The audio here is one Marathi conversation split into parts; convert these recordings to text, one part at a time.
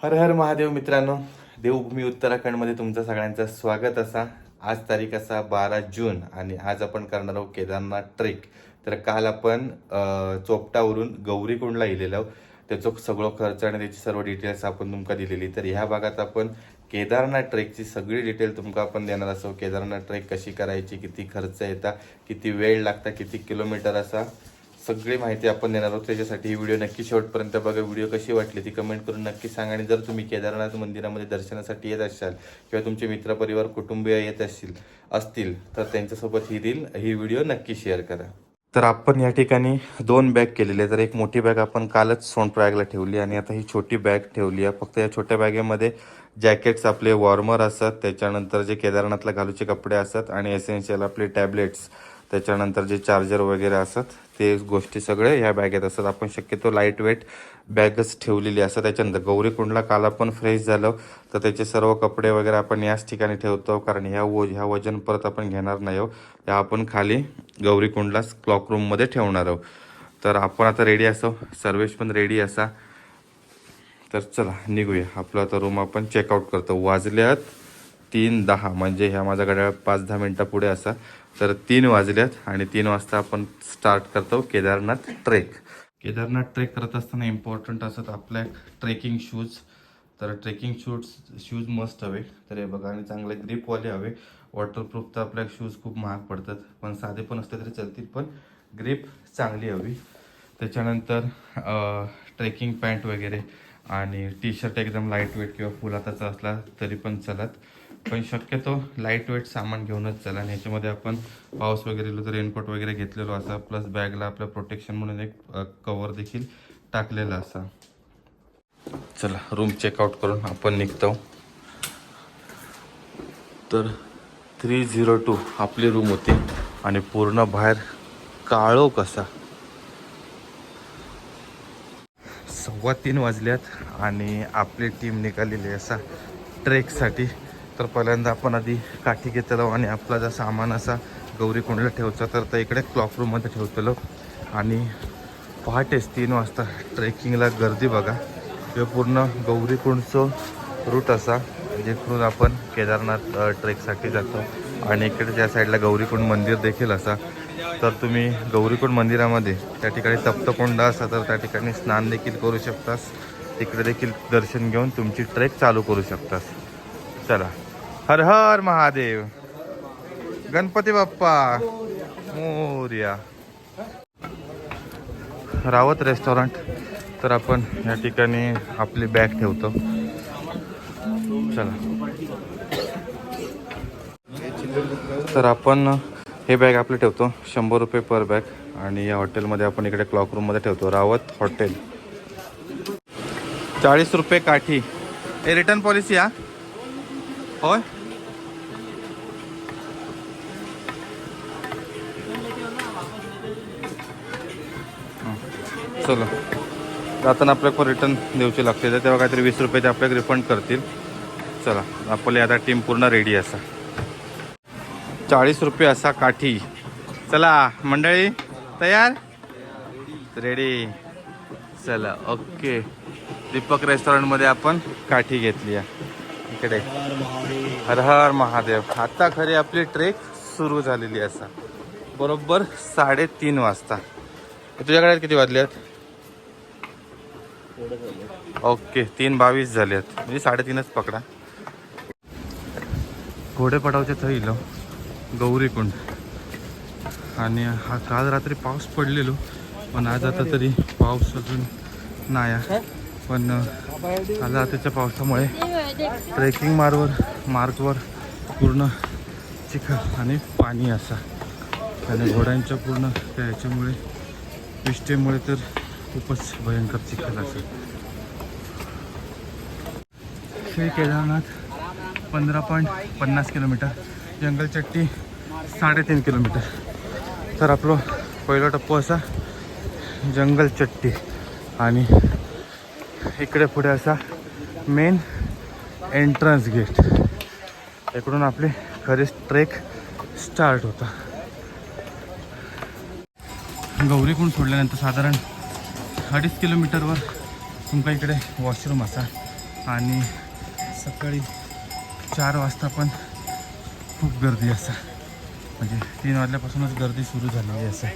हर हर महादेव मित्रांनो, देवभूमी उत्तराखंडमध्ये तुमचं सगळ्यांचं स्वागत असा. आज तारीख असा 12 जून आणि आज आपण करणार आहोत केदारनाथ ट्रेक. तर काल आपण चोपटावरून गौरीकुंडला गेलेलो. त्याचं सगळं खर्च आणि त्याची सर्व डिटेल्स आपण तुमका दिलेली. तर ह्या भागात आपण केदारनाथ ट्रेकची सगळी डिटेल तुमका आपण देणार असो. केदारनाथ ट्रेक कशी करायची, किती खर्च येता, किती वेळ लागता, किती किलोमीटर असा सगळी माहिती आपण देणार आहोत. त्याच्यासाठी ही व्हिडिओ नक्की शेवटपर्यंत बघा. व्हिडिओ कशी वाटली ती कमेंट करून नक्की सांगा. आणि जर तुम्ही केदारनाथ मंदिरामध्ये दर्शनासाठी येत असाल किंवा तुमचे मित्रपरिवार कुटुंबीय येत असतील तर त्यांच्यासोबत ही व्हिडिओ नक्की शेअर करा. तर आपण या ठिकाणी 2 बॅग केलेले. तर एक मोठी बॅग आपण कालच सोनप्रयागला ठेवली आणि आता ही छोटी बॅग ठेवली आहे. फक्त या छोट्या बॅगेमध्ये जॅकेट्स, आपले वॉर्मर असतात, त्याच्यानंतर जे केदारनाथला घालूचे कपडे असतात आणि एसेन्शियल आपले टॅबलेट्स, त्याच्यानंतर जे चार्जर वगैरे असतात ते गोष्टी सगळे ह्या बॅगेत असतात. आपण शक्यतो लाईट वेट बॅगच ठेवलेली असतात. त्याच्यानंतर गौरीकुंडला काल आपण फ्रेश झालो तर त्याचे सर्व कपडे वगैरे आपण याच ठिकाणी ठेवतो, कारण ह्या वजन परत आपण घेणार नाही आहोत. ह्या आपण खाली गौरीकुंडला क्लॉक रूममध्ये ठेवणार आहोत. तर आपण आता रेडी असो, सर्वेश पण रेडी असा. तर चला निघूया. आपलं आता रूम आपण चेकआउट करतो. वाजल्यात 3:10, म्हणजे ह्या माझ्या घड्याळ 5-10 मिनटं पुढे असा. तर 3 वाजल्यात आणि 3 वाजता आपण स्टार्ट करतो केदारनाथ ट्रेक. केदारनाथ ट्रेक करत असताना इम्पॉर्टंट असत आपल्या ट्रेकिंग शूज. तर ट्रेकिंग शूज मस्त हवे. तर हे बघा, आणि चांगले ग्रिपवाले हवे. वॉटरप्रूफ तर आपल्या शूज खूप महाग पडतात, पण साधे पण असले तरी चालतील, पण ग्रिप चांगली हवी. त्याच्यानंतर ट्रेकिंग पॅन्ट वगैरे आणि टी शर्ट एकदम लाईट वेट किंवा फुल हाताचा असला तरी पण चालत, पण शक्यतो लाईट वेट सामान घेऊनच चला. आणि ह्याच्यामध्ये आपण पाऊस वगैरे आलो तर रेनकोट वगैरे घेतलेलो असा, प्लस बॅगला आपलं प्रोटेक्शन म्हणून एक कवर देखील टाकलेला असा. चला रूम चेकआउट करून आपण निघतो. तर 302 आपली रूम होती आणि पूर्ण बाहेर काळो कसा. 3:15 वाजल्यात आणि आपली टीम निघालेली असा ट्रेकसाठी. तर पहिल्यांदा आपण आधी काठी घेतलो आणि आपला जर सामान असा गौरीकुंडला ठेवचा तर इकडे क्लॉक रूममध्ये ठेवतलो. आणि पहाटेच 3 वाजता ट्रेकिंगला गर्दी बघा. किंवा पूर्ण गौरीकुंडचं रूट असा जिथून आपण केदारनाथ ट्रेकसाठी जातो. आणि इकडे त्या साईडला गौरीकुंड मंदिर देखील असा. तर तुम्ही गौरीकुंड मंदिरामध्ये त्या ठिकाणी तप्तकुंड असा तर त्या ठिकाणी स्नान देखील करू शकतास. तिकडे देखील दर्शन घेऊन तुमची ट्रेक चालू करू शकतास. चला, हर हर महादेव, गणपती बाप्पा मोरया. रावत रेस्टॉरंट. तर आपण या ठिकाणी आपली बॅग ठेवतो. चला, तर आपण हे बॅग आपले ठेवतो. 100 रुपये पर बॅग. आणि या हॉटेलमध्ये आपण इकडे क्लॉक रूममध्ये ठेवतो. रावत हॉटेल. 40 रुपये काठी. हे रिटर्न पॉलिसी हा होय. चलो, जाताना आपल्याला रिटर्न द्यायची लागते, तर तेव्हा काहीतरी 20 रुपये ते आपल्याला रिफंड करतील. चला, आपली आता टीम पूर्ण रेडी असा. 40 रुपये असा काठी. चला मंडळी, तयार रेडी. चला ओके. दीपक रेस्टॉरंटमध्ये आपण काठी घेतली आहे. इकडे हर हर महादेव. आता खरी आपली ट्रेक सुरू झालेली असा. बरोबर 3:30 वाजता. तुझ्याकडे किती वाजल्यात? ओके, 3:22 झाल्यात, म्हणजे 3:30च पकडा. घोडेपडावच्या थैल गौरीकुंड. आणि हा काल रात्री पाऊस पडलेलो, पण आज आता तरी पाऊस अजून नाही. पण आज रात्रीच्या पावसामुळे ट्रेकिंग मार्गवर पूर्ण चिखल आणि पाणी असा. आणि घोड्यांच्या पूर्ण त्या ह्याच्यामुळे विष्टेमुळे तर खूपच भयंकर चिखल असेल. श्री केदारनाथ 15.50 किलोमीटर. जंगलचट्टी 3.5 किलोमीटर. तर आपलं पहिला टप्पा असा जंगलचट्टी. आणि इकडे पुढे असा मेन एंट्रन्स गेट. इकडून आपली खरी ट्रेक स्टार्ट होता. गौरीकुंड सोडल्यानंतर साधारण 2.5 किलोमीटरवर तुमका इकडे वॉशरूम असा. आणि सकाळी 4 वाजता पण खूप गर्दी असं, म्हणजे 3 वाजल्यापासूनच गर्दी सुरू झालेली आहे असं.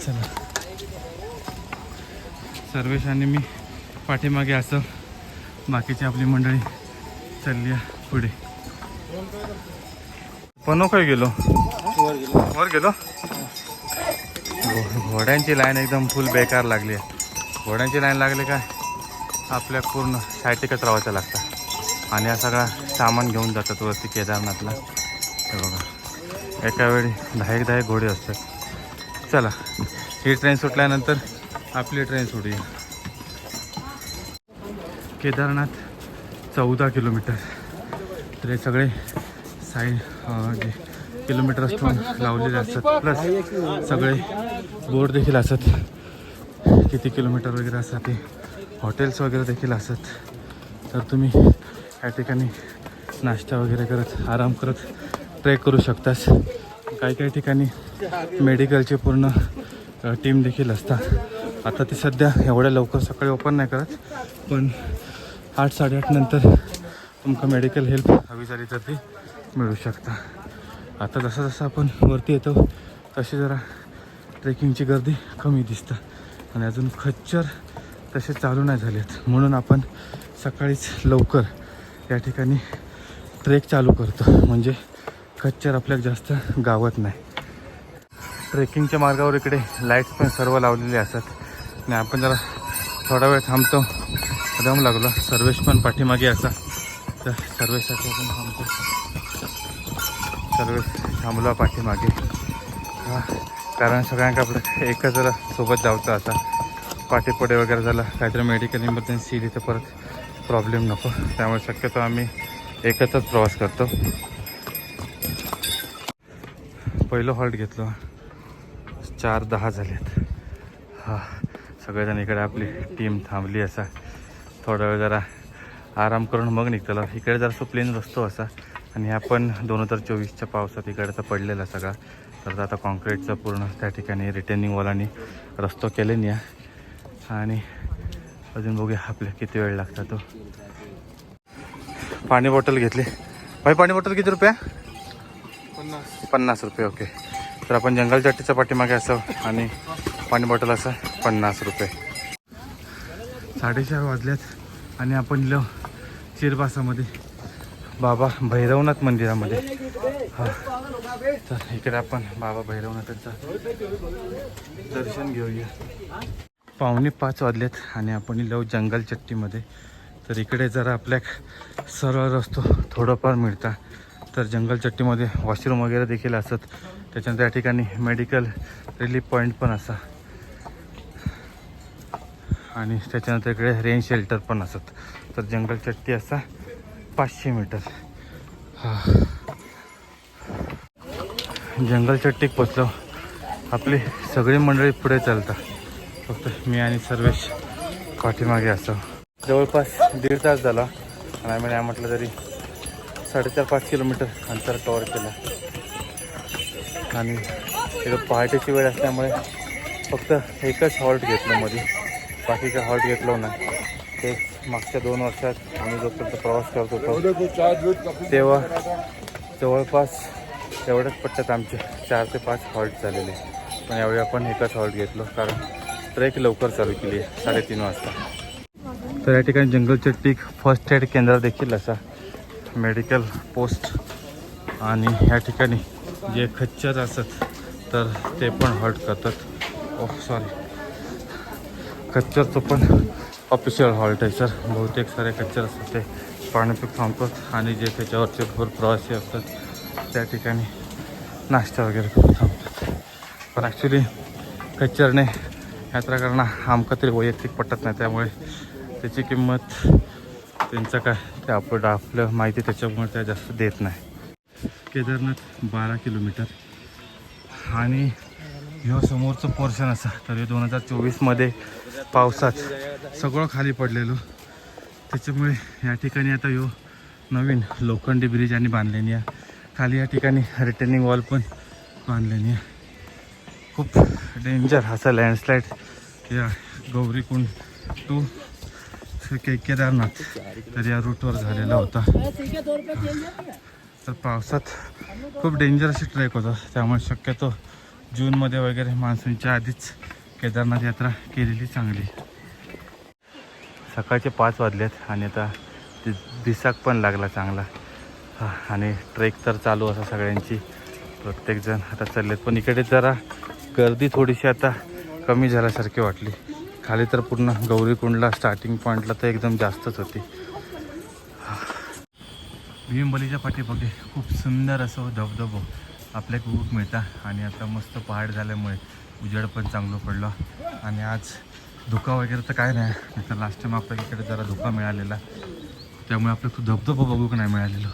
चला, सर्वेश आणि मी पाठीमागे असं, बाकीची आपली मंडळी चालली आहे पुढे. पनो काय गेलो वर गेलो. घोड्यांची लाईन एकदम फुल बेकार लागली आहे. घोड्यांची लाईन लागली काय आपल्या पूर्ण सायटिकच राहायचं लागतं आणि हा सगळा सामान घेऊन जातात वरती केदारनाथला. हे बघा, एका वेळी 10 घोडे असतात. चला, ही ट्रेन सुटल्यानंतर आपली ट्रेन सुटूया. केदारनाथ 14 किलोमीटर. तर हे सगळे साईड जे किलोमीटर स्टोन लावलेले असतात, प्लस सगळे बोर्ड देखील असतात किती किलोमीटर वगैरे असतात. ते हॉटेल्स वगैरे देखील असतात. तर तुम्ही या ठिकाणी नाश्ता वगैरे करत आराम करत ट्रेक करू शकतास. काही ठिकाणी मेडिकलचे पूर्ण टीम देखील असतात. आता ती सध्या एवढ्या लवकर सकाळी ओपन नाही करत, पण 8-8:30 नंतर तुमका मेडिकल हेल्प हवी झाली तर ती मिळू शकता. आता जसं जसं आपण वरती येतो तशी जरा ट्रेकिंगची गर्दी कमी दिसतं आणि अजून खच्चर तसे चालू नाही झालेत, म्हणून आपण सकाळीच लवकर या ठिकाणी ट्रेक चालू करतो, म्हणजे खच्चर आपल्याला जास्त गावत नाही. ट्रेकिंगच्या मार्गावर इकडे लाईट्स पण सर्व लावलेले असतात आणि आपण जरा थोडा वेळ थांबतो. दम लागलो. सर्वेश पण पाठीमागे असा, तर सर्वेसाठी आपण थांबतो. सर्वेश थांबला पाठीमागे, कारण सगळ्यांना आपलं एकच जरा सोबत जायचं. आता पाठीपुढे वगैरे झालं काहीतरी मेडिकल इमर्जन्सी इली तर परत प्रॉब्लेम नको, त्यामुळे शक्यतो आम्ही एकत्रच प्रवास करतो. पहिलं हॉल्ट घेतलं, 4:10 झालेत. सगळेजण इकडे आपली टीम थांबली असा. थोडा वेळ जरा आराम करून मग निघतो. इकडे जरा प्लेन रस्तो असा आणि आपण 2024च्या पावसात इकडचा पडलेला सगळा. तर आता कॉन्क्रीटचं पूर्ण त्या ठिकाणी रिटेनिंग वॉलांनी रस्तो केले नाही आणि अजून बघूया आपल्या किती वेळ लागता. तो पाणी बॉटल घेतली. भाई पाणी बॉटल किती रुपया? 50 रुपये. ओके. तर आपण जंगल चट्टीच्या पाठीमागे असं आणि पाणी बॉटल असं 50 रुपये. 4:30 वाजल्यात आणि आपण इलो चिरबासामध्ये बाबा भैरवनाथ मंदिरामध्ये. तर इकडे आपण बाबा भैरवनाथांचं दर्शन घेऊया. 4:45 वाजलेत आणि आपण इलो जंगल चट्टीमध्ये. तर इकडे जरा आपल्या सरळ रस्तो थोडंफार मिळता. तर जंगल चट्टीमध्ये वॉशरूम वगैरे देखील असतात. त्याच्यानंतर या ठिकाणी मेडिकल रिलीफ पॉईंट पण असा आणि त्याच्यानंतर इकडे रेन शेल्टर पण असतात. तर जंगल चट्टी असा 500 मीटर. जंगल चट्टीक पोचलो. आपली सगळी मंडळी पुढे चालतात, फक्त मी आणि सर्वेश पाठीमागे असं. जवळपास 1.5 तास झाला आणि आम्ही नाही म्हटलं तरी 4.5-5 किलोमीटर अंतर कवर केलं. आणि इथं पहाटेची वेळ असल्यामुळे फक्त एकच हॉल्ट घेतलं मध्ये, बाकीचं हॉल्ट घेतलं नाही. तेच मागच्या 2 वर्षात आम्ही जोपर्यंत प्रवास करत होतो तेव्हा जवळपास एवढ्याच पट्ट्यात आमचे 4 ते 5 हॉल्ट झालेले. पण यावेळी आपण एकच हॉल्ट घेतलो कारण ट्रेक लवकर चालू केली आहे 3:30 वाजता. तर या ठिकाणी जंगल चट्टी फर्स्ट एड केंद्र देखील असा, मेडिकल पोस्ट आणि या ठिकाणी जे खच्चर असतात तर ते पण हॉल्ट करतात. खच्चरचं पण ऑफिशियल हॉल्ट आहे सर. बहुतेक सारे खच्चर असतात ते पाणीपीक थांबतात आणि जे त्याच्यावरचे भरपूर प्रवासी असतात त्या ठिकाणी नाश्ता वगैरे करून थांबतात. पण ॲक्च्युली खच्चरने यात्रा करणं आमका तरी वैयक्तिक पटत नाही, त्यामुळे त्याची किंमत त्यांचं काय ते आपलं माहिती त्याच्यामुळे त्या जास्त देत नाही. केदारनाथ 12 किलोमीटर आणि ह्यो समोरचं पोर्शन असा. तर हे 2024मध्ये पावसात सगळं खाली पडलेलं, त्याच्यामुळे या ठिकाणी आता ह्यो नवीन लोखंडी ब्रिज आणि बांधलेली आहे. खाली या ठिकाणी रिटर्निंग वॉल पण बांधलेली आहे. खूप डेंजर असा लँडस्लाईड या गौरीकुंड टू केदारनाथ तर या रूटवर झालेला होता. तर पावसात खूप डेंजर अशी ट्रेक होता, त्यामुळे शक्यतो जूनमध्ये वगैरे मान्सूनच्या आधीच केदारनाथ यात्रा केलेली चांगली. सकाळचे 5 वाजलेत आणि आता दिसाक पण लागला चांगला. आणि ट्रेक तर चालू असा सगळ्यांची, प्रत्येकजण आता चाललेत. पण इकडे जरा गर्दी थोडीशी आता कमी झाल्यासारखी वाटली. खाली तर पूर्ण गौरीकुंडला स्टार्टिंग पॉईंटला तर एकदम जास्तच होती. भीमबलीच्या पाठीमागे खूप सुंदर असं धबधबो आपल्या खूप मिळता. आणि आता मस्त पहाड झाल्यामुळे उजेड पण चांगलं पडलं. आणि आज धुका वगैरे तर काय नाही, तर लास्ट टाइम आपल्या इकडे जरा धुका मिळालेला, त्यामुळे आपलं तो धबधबा बघू नाही मिळालेलो.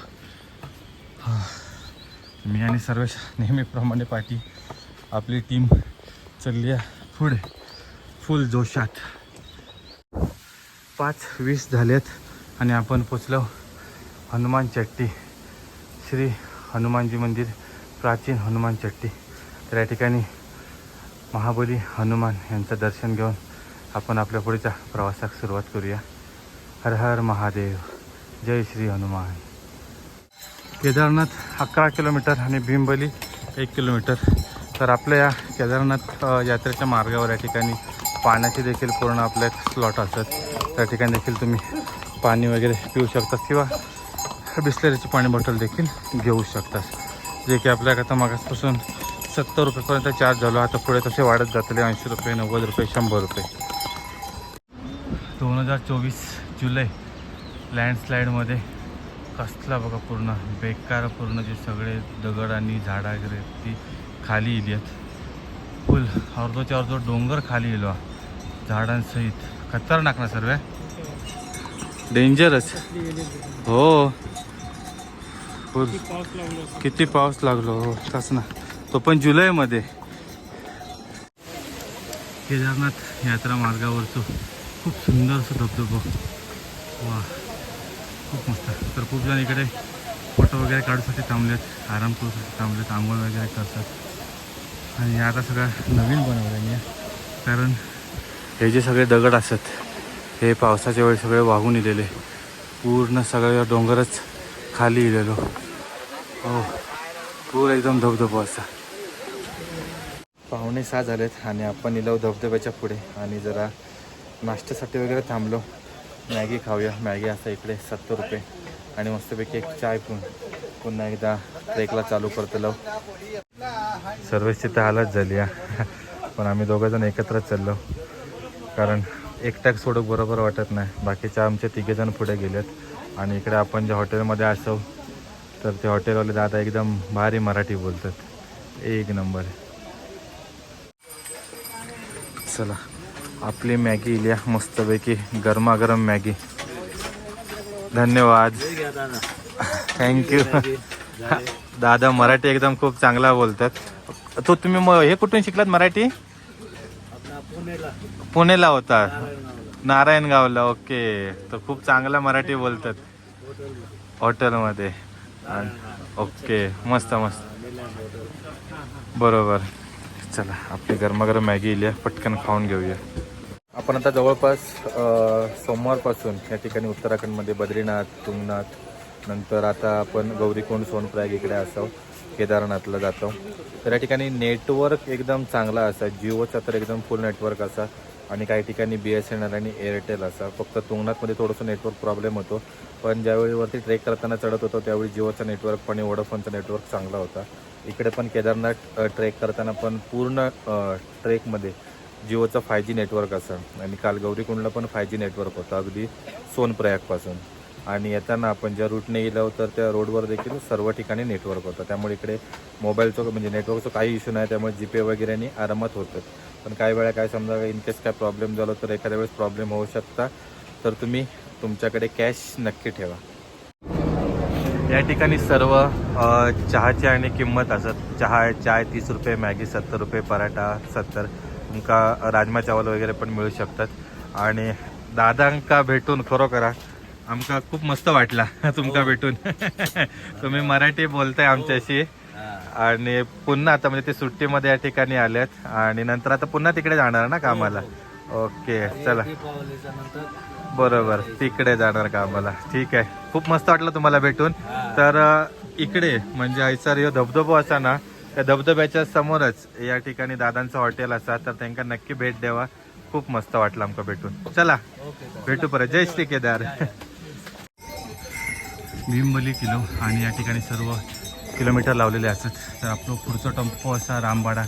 मी आणि सर्वेश नेहमीप्रमाणे पाठी आपली टीम चालली आहे पुढे फुल जोशात. 5:20 झालेत आणि आपण पोचलो हनुमान चट्टी, श्री हनुमानजी मंदिर, प्राचीन हनुमान चट्टी. तर या ठिकाणी महाबली हनुमान यांचं दर्शन घेऊन आपण आपल्या पुढच्या प्रवासाला सुरुवात करूया. हर हर महादेव, जय श्री हनुमान. केदारनाथ 11 किलोमीटर आणि भीमबली 1 किलोमीटर. तर आपल्या या केदारनाथ यात्रेच्या मार्गावर या ठिकाणी पाण्याचे देखील पूर्ण आपले स्लॉट असतात. त्या ठिकाणी देखील तुम्ही पाणी वगैरे पिऊ शकता किंवा बिस्लरीची पाणी बॉटल देखील घेऊ शकतात, जे की आपल्याकडे मागासपासून 70 रुपयेपर्यंत चार्ज झालो. आता पुढे तसे वाढत जातले 80 रुपये, 90 रुपये, 100 रुपये. 2024 जुलै लँडस्लाईडमध्ये कसला बघा पूर्ण बेकार, पूर्ण जे सगळे दगड आणि झाडं वगैरे ती खाली इली आहेत. फुल अर्धोच्या अर्धो डोंगर खाली इलो झाडांसहित. खतरनाक ना सर्व, डेंजरच. हो फुल किती पाऊस लागलो. हो तस ना, तो पण जुलैमध्ये. केदारनाथ यात्रा मार्गावरचं खूप सुंदर असं धबधबा. वा खूप मस्त. तर खूप जण इकडे फोटो वगैरे काढूसाठी थांबलेत, आराम करूसाठी थांबलेत, आंघोळ वगैरे करतात. आणि आता सगळं नवीन बनवलं आहे, कारण हे जे सगळे दगड असतात हे पावसाच्या वेळी सगळे वाहून इलेले, पूर्ण सगळं डोंगरच खाली इलेलो. हो पूर्ण एकदम धबधबा असा. 5:45 झालेत आणि आपण इलो धबधब्याच्या पुढे आणि जरा नाश्त्यासाठी वगैरे थांबलो. मॅगी खाऊया. मॅगी असं इकडे 70 रुपये आणि मस्तपैकी एक चाय पिऊन पुन्हा एकदा ट्रेकला चालू करतलो. सर्विसची तर हालत झाली आहे, पण आम्ही दोघंजण एकत्रच चाललो, कारण एकट्याक सोडून बरोबर वाटत नाही. बाकीच्या आमचे 3 जण पुढे गेलेत. आणि इकडे आपण ज्या हॉटेलमध्ये असो तर ते हॉटेलवाले दादा एकदम भारी मराठी बोलतात, एक नंबर. चला आपली मॅगी इल्या मस्तपैकी गरमागरम मॅगी. धन्यवाद, थँक्यू. दादा मराठी एकदम खूप चांगला बोलतात. तो तुम्ही हे कुठून शिकलात मराठी? पुणेला होता, नारायणगावला. ओके, तर खूप चांगला मराठी बोलतात हॉटेलमध्ये. ओके मस्त मस्त, बरोबर. चला आपली गरमागरम मॅगी इल्या पटकन खाऊन घेऊया. आपण आता जवळपास सोमवारपासून या ठिकाणी उत्तराखंडमध्ये बद्रीनाथ, तुंगनाथ, नंतर आता आपण गौरीकुंड, सोनप्रयाग इकडे असो, केदारनाथला जातो. तर या ठिकाणी नेटवर्क एकदम चांगला असा, जिओचा तर एकदम फुल नेटवर्क असा आणि काही ठिकाणी BSNL आणि एअरटेल असा. फक्त तुंगनाथमध्ये थोडंसं नेटवर्क प्रॉब्लेम होतो, पण ज्यावेळी वरती ट्रेक करताना चढत होतो त्यावेळी जिओचा नेटवर्क आणि वोडाफोनचा नेटवर्क चांगला होता. इकडे पण केदारनाथ ट्रेक करताना पण पूर्ण ट्रेकमध्ये जिओचा 5G नेटवर्क असं. आणि काल गौरीकुंडला पण 5G नेटवर्क होतं अगदी सोनप्रयागपासून. आणि येताना आपण ज्या रूटने गेलो तर त्या रोडवर देखील सर्व ठिकाणी नेटवर्क होतं. त्यामुळे इकडे मोबाईलचं म्हणजे नेटवर्कचं काही इश्यू नाही, त्यामुळे GPay वगैरेनी आरामात होतं. पण काही वेळा काय समजा इनकेस काय प्रॉब्लेम झाला तर एखाद्या वेळेस प्रॉब्लेम होऊ शकता, तर तुम्ही तुमच्याकडे कॅश नक्की ठेवा. या ठिकाणी सर्व चहाची आणि किंमत असत. चाय 30 रुपये, मॅगी 70 रुपये, पराठा 70. तुमका राजमा चावल वगैरे पण मिळू शकतात. आणि दादांका भेटून खरोखर आमका खूप मस्त वाटला तुमका भेटून. तुम्ही मराठी बोलताय आमच्याशी. आणि पुन्हा आता म्हणजे ते सुट्टीमध्ये या ठिकाणी आलेत आणि नंतर आता पुन्हा तिकडे जाणार ना कामाला. ओके चला. बरोबर तिकडे जाणार का आम्हाला. ठीक आहे, खूप मस्त वाटलं तुम्हाला भेटून. तर इकडे म्हणजे आयसर ह्यो धबधबो असा ना, त्या धबधब्याच्या समोरच या ठिकाणी दादांचं हॉटेल असा, तर त्यांना नक्की भेट द्यावा. खूप मस्त वाटलं आमका भेटून. चला भेटू परत. जय श्री केदार. भीमबली किलो आणि या ठिकाणी सर्व किलोमीटर लावलेले असतात. तर आपलं पुढचा टप्पो असा रामबाडा,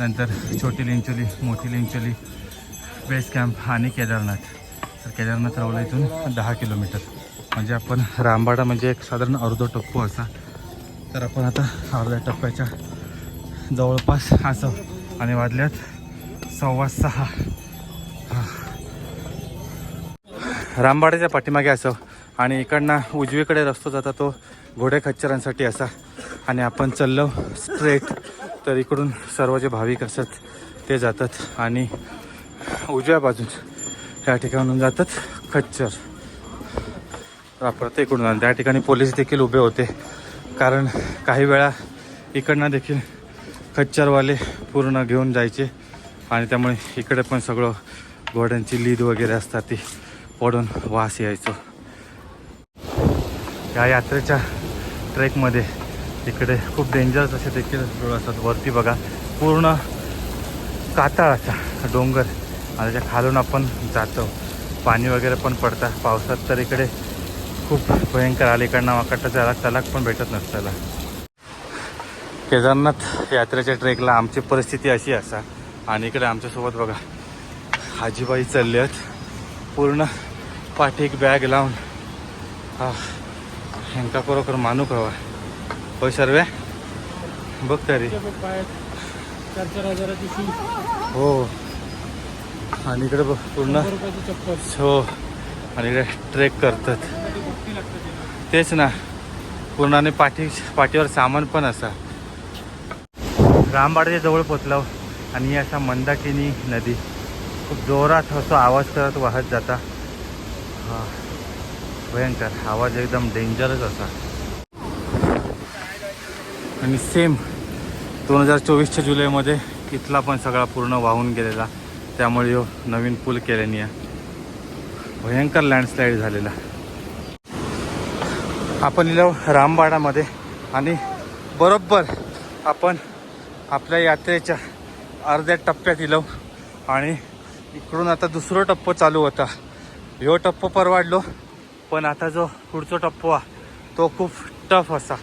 नंतर छोटी लिंचोली, मोठी लिंचोली, बेस कॅम्प आणि केदारनाथ. तर केदारनाथ रावला इथून 10 किलोमीटर, म्हणजे आपण रामबाडा म्हणजे एक साधारण अर्धा टप्पो असा. तर आपण आता अर्ध्या टप्प्याच्या जवळपास असं आणि वाजल्यात 6:15. रामबाड्याच्या पाठीमागे असं आणि इकडनं उजवीकडे रस्ता जाता तो घोडे खच्चरांसाठी असा. आणि आपण चाललो स्ट्रेट, तर इकडून सर्व जे भाविक असतात ते जातात आणि उजव्या बाजून या ठिकाणून जातात खच्चर. परत इकडून आणि त्या ठिकाणी पोलीस देखील उभे होते, कारण काही वेळा इकडनं देखील खच्चरवाले पूर्ण घेऊन जायचे आणि त्यामुळे इकडे पण सगळं घोड्यांची लीद वगैरे असतात ती पडून वास यायचो. या यात्रेच्या ट्रेकमध्ये इकडे खूप डेंजरस असे देखील रोड असतात. वरती बघा पूर्ण कातळाचा डोंगर आणि त्याच्या खालून आपण जातो. पाणी वगैरे पण पडतं पावसात, तर इकडे खूप भयंकर अलीकडनं वाकडं तलाक पण भेटत नसताला. केदारनाथ यात्रेच्या ट्रेकला आमची परिस्थिती अशी असा. आणि इकडे आमच्यासोबत बघा आजीबाई चालले आहेत पूर्ण पाठीक बॅग लावून. हा ह्यांका खरोखर मानूक हवा. होय सर्व्या बघ तरी 4-4 हजाराची शूज. हो. आणि इकडे बघ पूर्ण हो. आणि इकडे ट्रेक करतात तेच ना पूर्ण. आणि पाठीवर सामान पण असा. रामबाडाच्या जवळ पोचलो आणि ही असा मंदाकिनी नदी खूप जोरात असं आवाज करत वाहत जाता. हा भयंकर आवाज, एकदम डेंजरस असा. आणि सेम 2024च्या जुलैमध्ये इथला पण सगळा पूर्ण वाहून गेलेला. त्यामुळे ह्यो नवीन पूल केल्याने भयंकर लँडस्लाईड झालेला. आपण इलो रामबाडामध्ये आणि बरोबर आपण आपल्या यात्रेच्या अर्ध्या टप्प्यात इलो. आणि इकडून आता दुसरा टप्पो चालू होता. ह्यो टप्पो परवाडलो, पण आता जो पुढचा टप्पो आहे तो खूप टफ असा,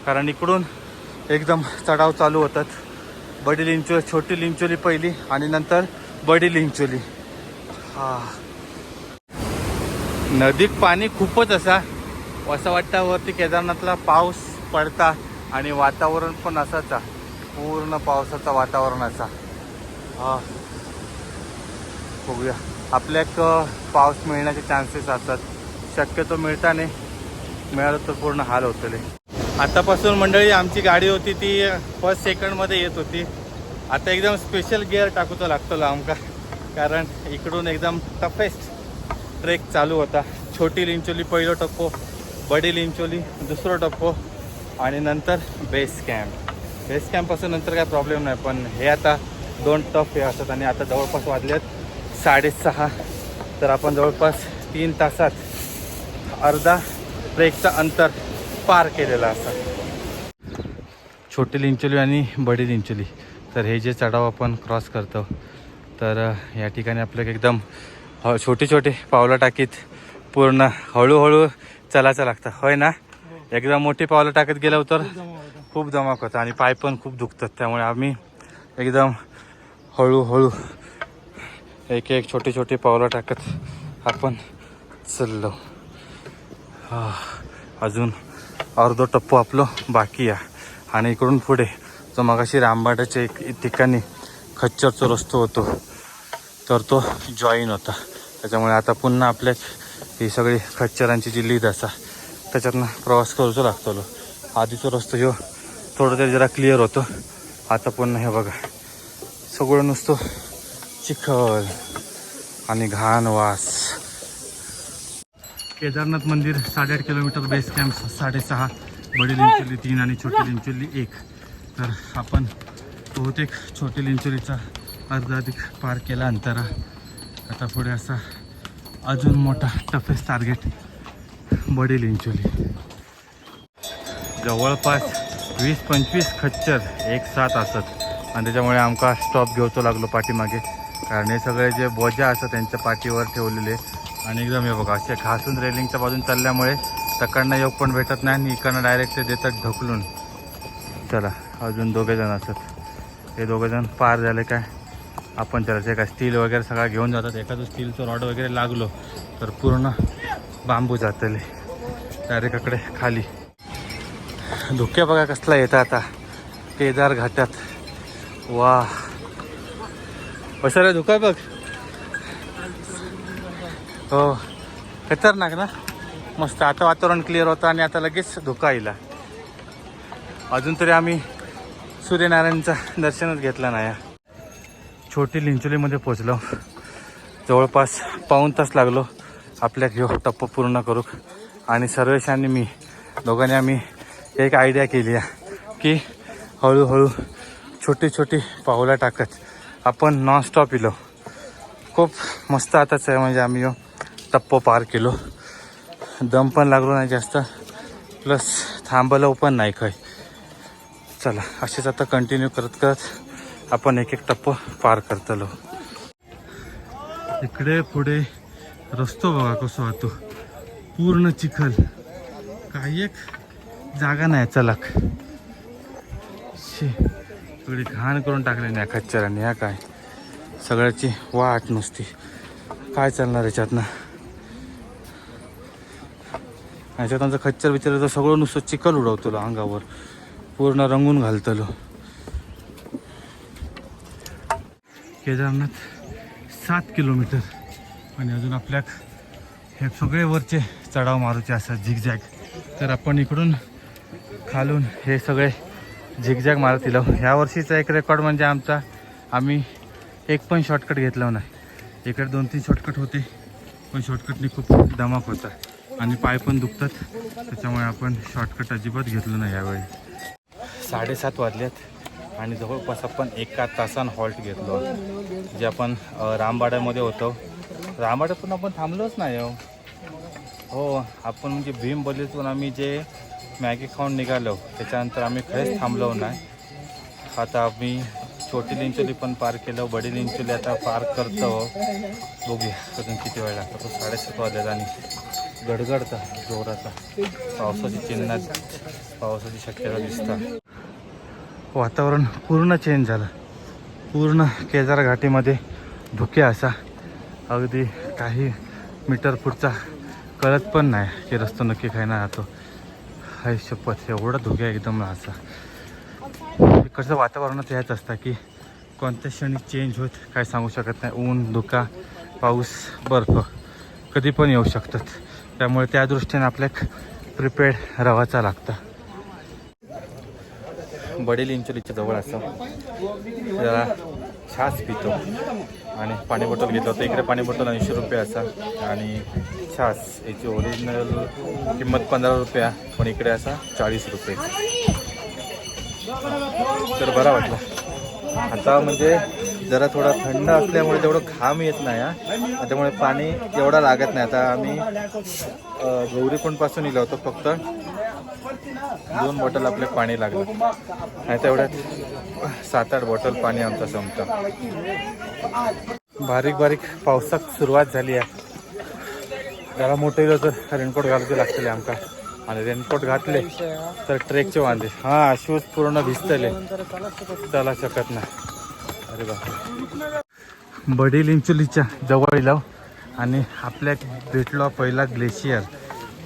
कारण इकडून एकदम चढाव चालू होतात. बडी लिंचोली, छोटी लिंचोली पहिली आणि नंतर बडी लिंचोली. हा नदीत पाणी खूपच असा असं वाटतं वरती केदारनाथला पाऊस पडता आणि वातावरण पण असाच पूर्ण पावसाचं वातावरण असा. हा बघूया आपल्या एक पाऊस मिळण्याचे चान्सेस असतात. शक्यतो मिळता नाही, मिळालं तर पूर्ण हाल होतले. आतापासून मंडळी आमची गाडी होती ती फर्स्ट सेकंडमध्ये येत होती. आता एकदम स्पेशल गिअर टाकूचा लागतो आमका, कारण इकडून एकदम टफेस्ट ट्रेक चालू होता. छोटी लिंचोली पहिलो टप्पो, बडी लिंचोली दुसरा टप्पो आणि नंतर बेस कॅम्प. बेस कॅम्पपासून नंतर काय प्रॉब्लेम नाही, पण हे आता 2 टफ हे असतात. आणि आता जवळपास वाजलेत 6:30. तर आपण जवळपास 3 तासात अर्धा ट्रेकचा अंतर पार केलेला असा. छोटी लिंचोली आणि बडी लिंचोली, तर हे जे चढाव आपण क्रॉस करतो, तर या ठिकाणी आपल्याला एकदम छोटे छोटे पावलं टाकीत पूर्ण हळूहळू चालायचं लागतं. होय ना, एकदम मोठी पावलं टाकत गेलं तर खूप दमाक होतं आणि पाय पण खूप दुखतात. त्यामुळे आम्ही एकदम हळूहळू एक एक छोटे छोटे पावलं टाकत आपण चाललो. अजून अर्धो टप्पो आपलं बाकी आहे. आणि इकडून पुढे जो मगाशी रामबाडाच्या एक ठिकाणी खच्चरचा रस्तो होतो, तर तो जॉईन होता. त्याच्यामुळे आता पुन्हा आपल्या ही सगळी खच्चरांची जी लीद असा त्याच्यातनं प्रवास करूचो लागतो. आधीचा रस्तो ह्यो थोडं तरी जरा क्लिअर होतो. आता पुन्हा हे बघा सगळं नुसतं चिखल आणि घाण वास. केदारनाथ मंदिर 8.5 किलोमीटर, बेस कॅम्प 6.5, बडी लिंचोली 3 आणि छोटी लिंचोली 1. तर आपण बहुतेक छोटी लिंचोलीचा अर्धा अधिक पार केला अंतरा. आता पुढे असा अजून मोठा टफेस्ट टार्गेट बडी लिंचोली. जवळपास 20-25 खच्चर एक साथ असत आणि त्याच्यामुळे आमका स्टॉप घेवचो लागलो पाठीमागे, कारण हे सगळे जे बोजा असतात त्यांच्या पाठीवर ठेवलेले आणि एकदम हे बघा असे घासून रेलिंगच्या बाजून चालल्यामुळे तकडनं योग पण भेटत नाही आणि इकडनं डायरेक्ट ते देतात ढकलून. चला अजून दोघेजण असत, हे दोघेजण पार झाले काय आपण त्याला काय स्टील वगैरे सगळा घेऊन जातात. एखादं स्टीलचं रॉड वगैरे लागलो तर पूर्ण बांबू जातले डायरेक्ट इकडे खाली. धुक्या बघा कसला येतं आता केदार घाटात. वा कशाला धुका बघ. हो खतरनाक ना. मस्त आता वातावरण क्लिअर होतं आणि आता लगेच धुका येईल. अजून तरी आम्ही सूर्यनारायणचं दर्शनच घेतलं नाही. छोटी लिंचोलीमध्ये पोचलो. जवळपास पाऊण तास लागलो आपल्या घेऊ टप्प पूर्ण करू. आणि सर्वेश आणि मी दोघांनी आम्ही एक आयडिया केली आहे की हळूहळू छोटी छोटी पावलं टाकत आपण नॉनस्टॉप इलो. खूप मस्त आताच आहे, म्हणजे आम्ही टप्प पार केलो. दम पण लागलो नाही जास्त, प्लस थांबलो पण नाही काय. चला असेच आता कंटिन्यू करत करत आपण एक एक टप्प पार करतलो. इकडे पुढे रस्तो बघा कसं वाहतो, पूर्ण चिखल, काही एक जागा नाही चलाक. थोडी घाण करून टाकले नाही खच्चरांनी. ह्या काय सगळ्याची वाट नुसती, काय चालणार याच्यातनं. ह्याच्यात आमचं खच्चर बिचार तर सगळं नुसतं चिखल उडवतो अंगावर, पूर्ण रंगून घालतलो. केदारनाथ 7 किलोमीटर आणि अजून आपल्या हे सगळे वरचे चढाव मारूचे असतात झिगझॅग. तर आपण इकडून खालून हे सगळे झिगझॅग मारत दिलं. ह्या वर्षीचा एक रेकॉर्ड म्हणजे आमचा, आम्ही एक पण शॉर्टकट घेतला नाही. इकडे 2-3 शॉर्टकट होते पण शॉर्टकटनी खूप धमाक होता आणि पाय पण दुखतात, त्याच्यामुळे आपण शॉर्टकट अजिबात घेतलं नाही यावेळी. 7:30 वाजल्यात आणि जवळपास आपण 1 तासानं हॉल्ट घेतलो. जे आपण रामबाड्यामध्ये होतो, रामबाड्यात पण आपण थांबलोच नाही. हो आपण म्हणजे भीमबलीतून आम्ही जे मॅगी खाऊन निघालो त्याच्यानंतर आम्ही खरेच थांबलो नाही. आता आम्ही छोटी लिंचोली पण पार केलं, बडी लिंचोली आता पार करतो. बघूया अजून किती वेळ लागतो. तो 7:30 वाजल्यात आणि गडगडता जोराचा पावसाची चिन्ह, पावसाची शक्यता दिसतात. वातावरण पूर्ण चेंज झालं. पूर्ण केदार घाटीमध्ये धुके असा अगदी काही मीटर पुढचा कळत पण नाही की रस्तो नक्की काय नाही राहतो. हाय शपथ एवढा धुक्या एकदम असा. इकडचं वातावरणात यायचं असतं की कोणत्या क्षणी चेंज होत काय सांगू शकत नाही. ऊन, धुका, पाऊस, बर्फ कधी पण येऊ शकतात. त्यामुळे त्या दृष्टीने आपल्याक प्रिपेअर्ड राहायचा लागतं. बडी लिंचोलीच्या जवळ असं जरा छास पितो आणि पाणी बॉटल घेतलं होतं. इकडे पाणी बॉटल 80 रुपये असा आणि छास याची ओरिजिनल किंमत 15 रुपये, पण इकडे असा 40 रुपये. तर बरा वाटला. आता म्हणजे जरा थोडा थंड असल्यामुळे तेवढं घाम येत नाही त्यामुळे पाणी एवढा लागत नाही. आता आम्ही गौरीकुंडपासून इलो होतो, फक्त 2 बॉटल आपले पाणी लागलं नाही, तेवढ्यात 7-8 बॉटल पाणी आमचं संपतं. बारीक बारीक पावसात सुरुवात झाली आहे. जरा मोठे गेलो तर रेनकोट घालायचे लागतले आमका, आणि रेनकोट घातले तर ट्रेकचे वांदे. शूज पूर्ण भिजतले, चला शकत नाही. अरे बापरे. बडी लिंचोलीच्या जवळ इलाव आणि आपल्या भेटलो पहिला ग्लेशियर.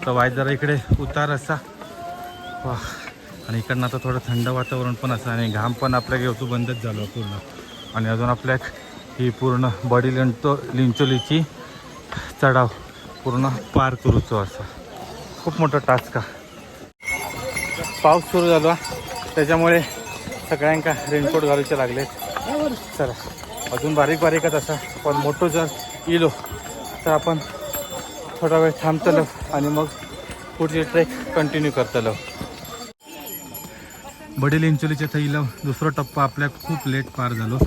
तर वाय जरा इकडे उतार असा वा, आणि इकडनं आता थोडं थंड वातावरण पण असं आणि घाम पण आपल्या घेऊ बंदच झालो पूर्ण. आणि अजून आपल्या ही पूर्ण बडी लिंचोलीची चढाव पूर्ण पार करूचो असा. खूप मोठा टास्क का. पाऊस सुरू झाला त्याच्यामुळे सगळ्यांका रेनकोट घालूचे लागले. चला अजून बारीक बारीकच असा, पण मोठं जर इलो तर आपण थोडा वेळ थांबतलो आणि मग पुढची ट्रेक कंटिन्यू करतलो. बडी लिंचोलीच्या थैला दुसरा टप्पा आपल्या खूप लेट पार झालो.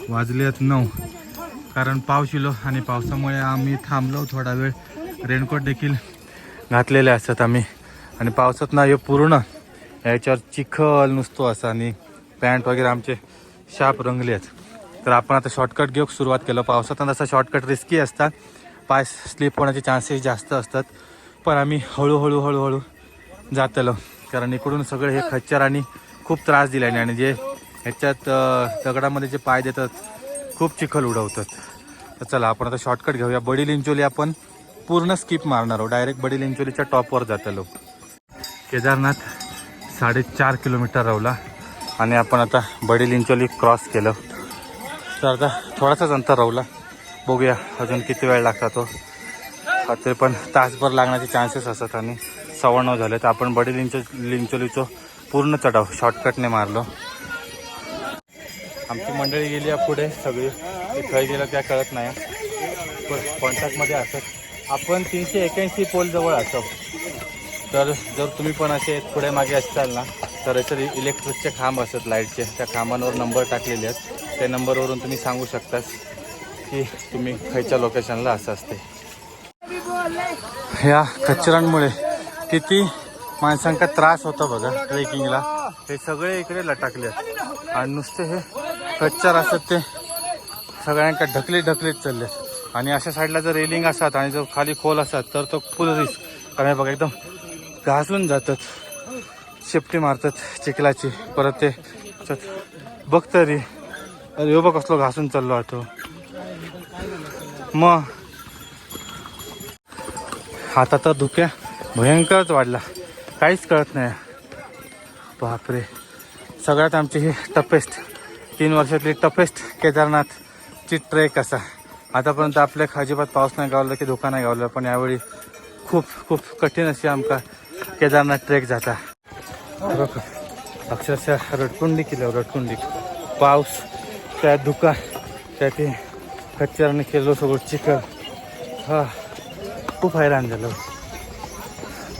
वाजले 9 कारण पाऊस येलो आणि पावसामुळे आम्ही थांबलो थोडा वेळ. रेनकोट देखील घातलेले असतात आम्ही आणि पावसात ना हे पूर्ण याच्यावर चिखल नुसतो असा आणि पॅन्ट वगैरे आमचे शाप रंगले आहेत. तर आपण आता शॉर्टकट घेऊ सुरुवात केलं. पावसात तसा शॉर्टकट रिस्की असतात, पाय स्लिप होण्याचे चान्सेस जास्त असतात. पण आम्ही हळूहळू जातलो कारण इकडून सगळे हे खच्चरांनी खूप त्रास दिल्याने आणि जे ह्याच्यात दगडामध्ये जे पाय देतात खूप चिखल उडवतात. तर चला आपण आता शॉर्टकट घेऊया. बडी लिंचोली आपण पूर्ण स्किप मारणार आहोत, डायरेक्ट बडी लिंचोलीच्या टॉपवर जातलो. केदारनाथ 4.5 किलोमीटर रावला आणि आपण आता बडी लिंचोली क्रॉस केलं. तर आता थोडासाच अंतर रावला, बघूया अजून किती वेळ लागता तो. तरी पण तासभर लागण्याचे चान्सेस असतात आणि 9:15 झाले. तर आपण बडी लिंचोलीचं पूर्ण चढाव शॉर्टकटने मारलो. आमची मंडळी गेली आहे पुढे सगळी, ते खय गेलं त्या कळत नाही, पण कॉन्टॅक्टमध्ये असत. आपण 381 पोलजवळ असो. तर जर तुम्ही पण असे पुढे मागे असताल ना, तर याचे इलेक्ट्रिकचे खांब असतात लाईटचे, त्या खांबांवर नंबर टाकलेले आहेत. त्या नंबरवरून तुम्ही सांगू शकता की तुम्ही खायच्या लोकेशनला असं असते. ह्या कचऱ्यांमुळे किती माणसांका त्रास होतो बघा ट्रेकिंगला. हे सगळे इकडे लटाकले आहेत आणि नुसते हे कच्चर असतात ते सगळ्यांका ढकलीत चालले. आणि अशा साईडला जर रेलिंग असतात आणि जर खाली खोल असतात तर तो फुल रिस्क. कारण बघा एकदम घासून जातात, शेपटी मारतात चिखलाची. परत ते बघ तरी अरे हो बघ कसलो घासून चाललो आतो. मग आता तर धुक्या भयंकरच वाढला, काहीच कळत नाही. बापरे, सगळ्यात आमची ही टफेस्ट 3 वर्षातली टफेस्ट केदारनाथची ट्रेक असा. आतापर्यंत आपल्या अजिबात पाऊस नाही गावला की धोका नाही गावला, पण यावेळी खूप कठीण अशी आमका केदारनाथ ट्रेक जाता. अक्षरशः रडकुंडी केलं, रडकुंडी. पाऊस, त्या धुका, त्या ते कच्चराने केलं सगळं चिखल. हा, खूप हैराण झालो.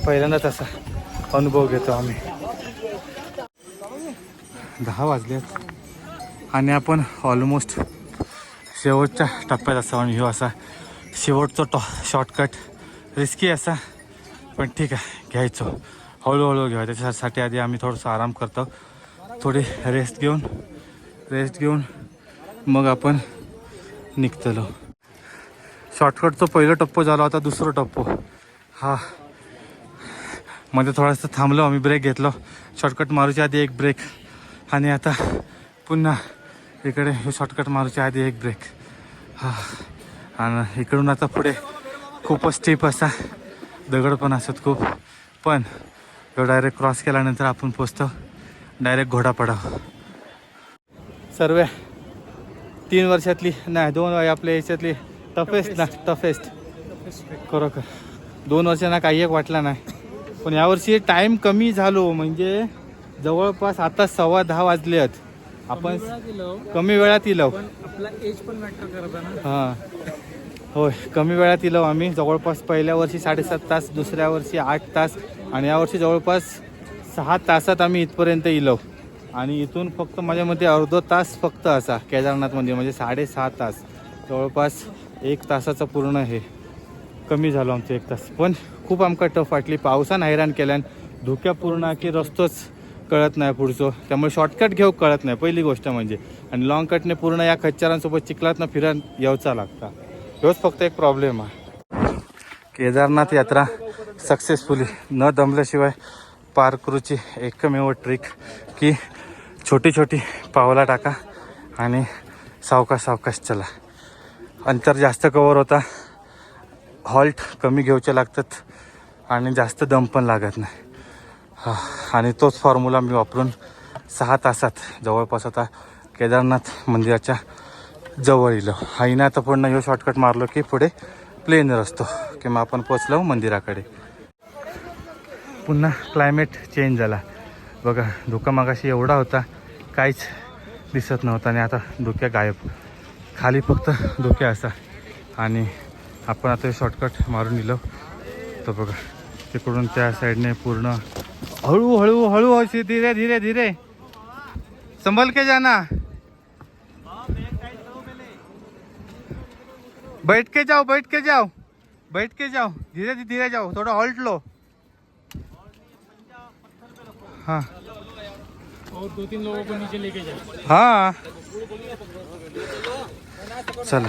पहिल्यांदाच असा अनुभव घेतो आम्ही. 10 वाजलेत आणि आपण ऑलमोस्ट शेवटच्या टप्प्यात असा. आणि ह्यो असा शेवटचा शॉर्टकट रिस्की असा, पण ठीक आहे, घ्यायचो हळूहळू घ्यायचं. त्याच्यासाठी आधी आम्ही थोडंसं आराम करतो, थोडी रेस्ट घेऊन मग आपण निघतलो. शॉर्टकटचा पहिला टप्पो झाला, आता दुसरा टप्पो. हा, मध्ये थोडंसं थांबलो आम्ही, ब्रेक घेतलो शॉर्टकट मारूच्या आधी एक ब्रेक, आणि आता पुन्हा इकडे हे शॉर्टकट मारूच्या आधी एक ब्रेक. हा, आणि इकडून आता पुढे खूपच स्टीप असा दगड पण असत खूप. पण तो डायरेक्ट क्रॉस केल्यानंतर आपण पोचतो डायरेक्ट घोडापडाव. सर्व 3 वर्षातली नाही 2 आपल्या याच्यातली टफेस्ट खरोखर. 2 वर्षांना काही एक वाटला नाही, पण यावर्षी टाईम कमी झालो. म्हणजे जवळपास आता 10:15 वाजले आहेत. आपण कमी वेळात इलो, आपला एज पण मॅटर करता ना. हां होय, कमी वेळात इलो आम्ही. जवळपास पहिल्या वर्षी 7.5 तास, दुसऱ्या वर्षी 8 तास, आणि यावर्षी जवळपास 6 तासात आम्ही इथपर्यंत इलो. आणि इथून फक्त माझ्या मते अर्धा तास फक्त असा केदारनाथमध्ये, म्हणजे 6.5 तास, जवळपास 1 तासाचं पूर्ण हे कमी झालं आमचं 1 तास. पण खूप आमका टफ वाटली. पावसानं हैराण केल्यान, धुक्या पूर्ण की रस्तोच कळत नाही पुढचं. त्यामुळे शॉर्टकट घेऊ कळत नाही पहिली गोष्ट म्हणजे. आणि लॉंग कटने पूर्ण या खच्चरांसोबत चिखलातनं फिरन यावचा लागता. हेच फक्त एक प्रॉब्लेम आहे. केदारनाथ यात्रा सक्सेसफुली न दमल्याशिवाय पार करूची एकमेव ट्रिक की छोटी पावला टाका आणि सावकाश चला. अंतर जास्त कवर होता, हॉल्ट कमी घेऊचे लागतात आणि जास्त दम पण लागत नाही. आणि तोच फॉर्म्युला मी वापरून 6 तासात जवळपास आता केदारनाथ मंदिराच्या जवळ इलो. आईनं आता पुन्हा ह्यो शॉर्टकट मारलो की पुढे प्लेन रस्तो किंवा आपण पोचलो मंदिराकडे. पुन्हा क्लायमेट चेंज झाला बघा. धुका मागाशी एवढा होता, काहीच दिसत नव्हता, आणि आता धुक्या गायब. खाली फक्त धुक्या असा. आणि आपण आता शॉर्टकट मारून इलो. तर बघा तिकडून त्या साईडने पूर्ण हळू अशी धीरे संभल के जाना. बैठ के जाओ, बैठ के जाओ, बैठ के जाओ, धीरे धीरे जाओ, थोड़ा हॉल्ट लो. हाँ और 2-3 लोगों को नीचे लेके जाए. हा चला,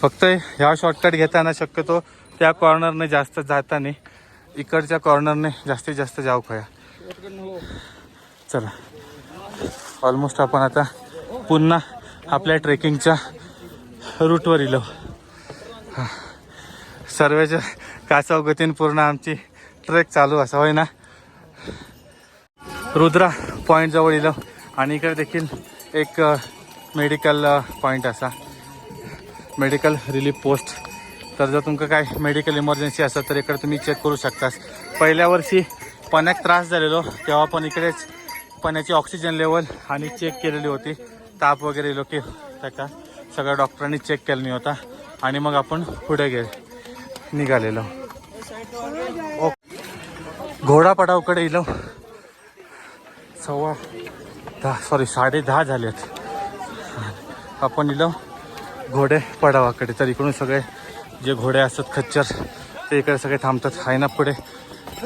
फक्त ह्या शॉर्टकट घेताना शक्यतो त्या कॉर्नरने जास्त जाताना इकडच्या कॉर्नरने जास्तीत जास्त जाऊ खया. चला, ऑलमोस्ट आपण आता पुन्हा आपल्या ट्रेकिंगच्या रूटवर इलो. हां, सर्वेच्या कासाव गतीने पूर्ण आमची ट्रेक चालू असा होय ना. रुद्रा पॉईंट जवळ इलो आणि इकडे देखील एक मेडिकल पॉईंट असा, मेडिकल रिलीफ पोस्ट. तर जर तुमका काय मेडिकल इमर्जन्सी असेल तर इकडे तुम्ही चेक करू शकतास. पहिल्या वर्षी पाण्यात त्रास झालेलो तेव्हा पण इकडेच पाण्याची ऑक्सिजन लेवल आणि चेक केलेली होती. ताप वगैरे इलो की त्याका सगळ्या डॉक्टरांनी चेक केला नाही होता आणि मग आपण पुढे निघालेलो. घोडा पडावकडे इलो. 10:10 झालेत. आपण इलो घोडे पडावाकडे. तर इकडून सगळे जे घोडे असतात खच्चर ते इकडे सगळे थांबतात. आहे ना, पुढे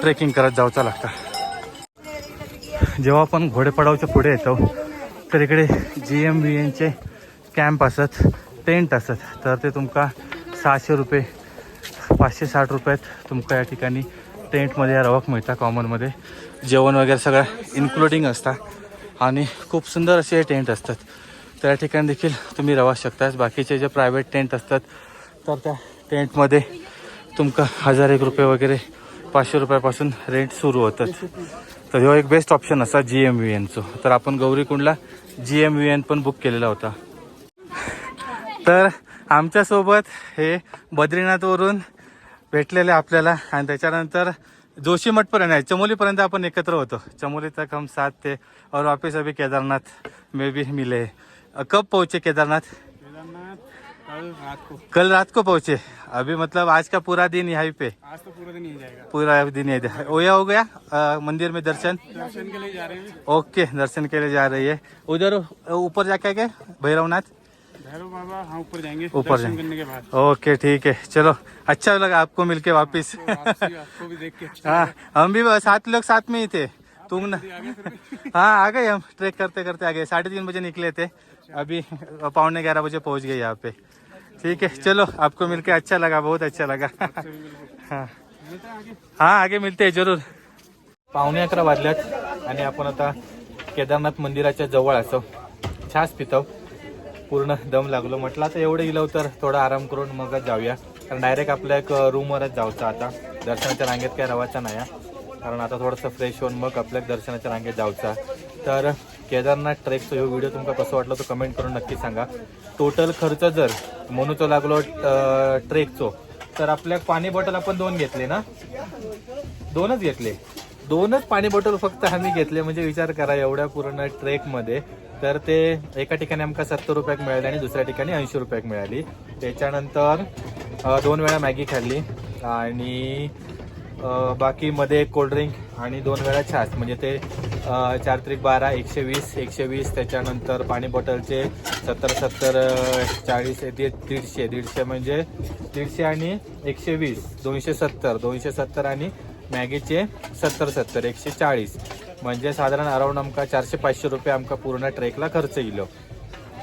ट्रेकिंग करत जाऊचा लागतं. जेव्हा आपण घोडे पडावच्या पुढे येतो तर इकडे GMVNचे कॅम्प असत, टेंट असत. तर ते तुमका 600 रुपये 560 रुपयात तुमका या ठिकाणी टेंटमध्ये राहूक मिळतं. कॉमनमध्ये जेवण वगैरे सगळं इन्क्लुडिंग असतं आणि खूप सुंदर असे हे टेंट असतात. त्या ठिकाणी देखील तुम्ही राहू शकता. बाकीचे जे प्रायव्हेट टेंट असतात तर त्या टेंटमध्ये तुमका 1001 रुपये वगैरे 500 रुपयापासून रेंट सुरू होतात. तर ह्यो एक बेस्ट ऑप्शन असा GMVNचो. तर आपण गौरीकुंडला GMVN पण बुक केलेला होता. तर आमच्यासोबत हे बद्रीनाथवरून भेटलेले आपल्याला आणि त्याच्यानंतर जोशीमठपर्यंत आहे, चमोलीपर्यंत आपण एकत्र होतो. चमोली तक हम साथ थे और वापस अभी केदारनाथ में भी मिले. कब पहुँचे केदारनाथ? कल रात को पहुँचे. अभी मतलब आज का पूरा दिन यहाँ पे? आज तो पूरा दिन ही जाएगा. पूरा दिन है. ओया हो गया मंदिर में दर्शन के लिए जा रहे हैं. ओके, दर्शन के लिए जा रही है. उधर ऊपर जाके गए भैरवनाथ? भैरव बाबा हाँ ऊपर जाएंगे. ऊपर दर्शन जाएंगे. करने के बाद ओके ठीक है, चलो. अच्छा लगा आपको मिलके वापिस. आपको भी देख के अच्छा हाँ, हम भी 7 लोग साथ में ही थे. तुम ना हाँ आ गए. हम ट्रेक करते करते आ गए. 3:30 बजे निकले थे. अभी 11:15 बजे पहुंच गए यहाँ पे. ठीक है, चलो. आपको मिलके अच्छा लगा, बहुत अच्छा लगा. हाँ हाँ, आगे मिलते हैं जरूर. 11:15 वाजल्यात आणि आपण आता केदारनाथ मंदिराच्या जवळ असो. छास पितो, पूर्ण दम लागलो. म्हटलं आता एवढं गेलो तर थोडा आराम करून मगच जाऊया. कारण डायरेक्ट आपल्या एक रूमवरच जाऊचं आता. दर्शनाच्या रांगेत काय रवायचा नाही, कारण आता थोडंसं फ्रेश होऊन मग आपल्या दर्शनाच्या रांगेत जाऊचा. तर केदारनाथ ट्रेकचा हा व्हिडिओ तुमका कसं वाटलं तो कमेंट करून नक्की सांगा. टोटल खर्च जर म्हणूचो लागलो ट्रेकचो तर आपल्या पाणी बॉटल आपण 2 घेतले ना, 2च घेतले. 2च पाणी बॉटल फक्त आम्ही घेतले. म्हणजे विचार करा एवढ्या पूर्ण ट्रेकमध्ये. तर ते एका ठिकाणी आमका 70 रुपयाक मिळाली आणि दुसऱ्या ठिकाणी 80 रुपयाक मिळाली. त्याच्यानंतर 2 वेळा मॅगी खाल्ली आणि बाकी मध्ये कोल्ड्रिंक आणि 2 वेळा छास. म्हणजे ते 4×12 120. त्याच्यानंतर पाणी बॉटलचे 70 40 150 म्हणजे 150 आणि 120 270 आणि मॅगीचे 70 140. म्हणजे साधारण अराउंड आमका 400-500 रुपये आमका पूर्ण ट्रेकला खर्च येईल.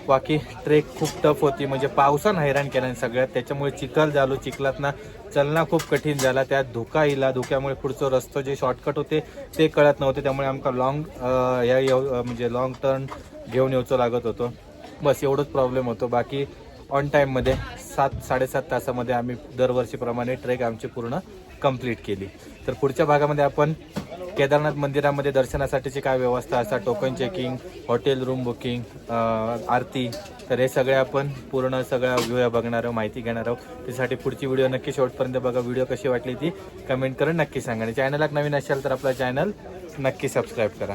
बाकी ट्रेक खूप टफ होती. म्हणजे पावसानं हैराण केला सगळ्यात. त्याच्यामुळे चिखल झालो. चिखलातनं चलना खूप कठीण झाला. त्यात धुका इला. धुक्यामुळे पुढचं रस्ते जे शॉर्टकट होते ते कळत नव्हते. त्यामुळे आमका म्हणजे लॉंग टर्न घेऊन यायचं लागत होतं. बस एवढंच प्रॉब्लेम होतो. बाकी ऑन टाईममध्ये 7-7.5 तासामध्ये आम्ही दरवर्षीप्रमाणे ट्रेक आमची पूर्ण कंप्लीट केली. तर पुढच्या भागामध्ये आपण केदारनाथ मंदिरामध्ये दर्शनासाठीची काय व्यवस्था असा, token checking, hotel room booking, aarti, तर हे सगळे आपण पूर्ण सगळ्या व्हिडिओ बघणार आहोत, माहिती घेणार आहोत. त्यासाठी पुढची व्हिडिओ नक्की शेवटपर्यंत बघा. व्हिडिओ कशी वाटली ती कमेंट करून नक्की सांगा. आणि चॅनलला नवीन असाल तर आपला चॅनल नक्की सबस्क्राईब करा.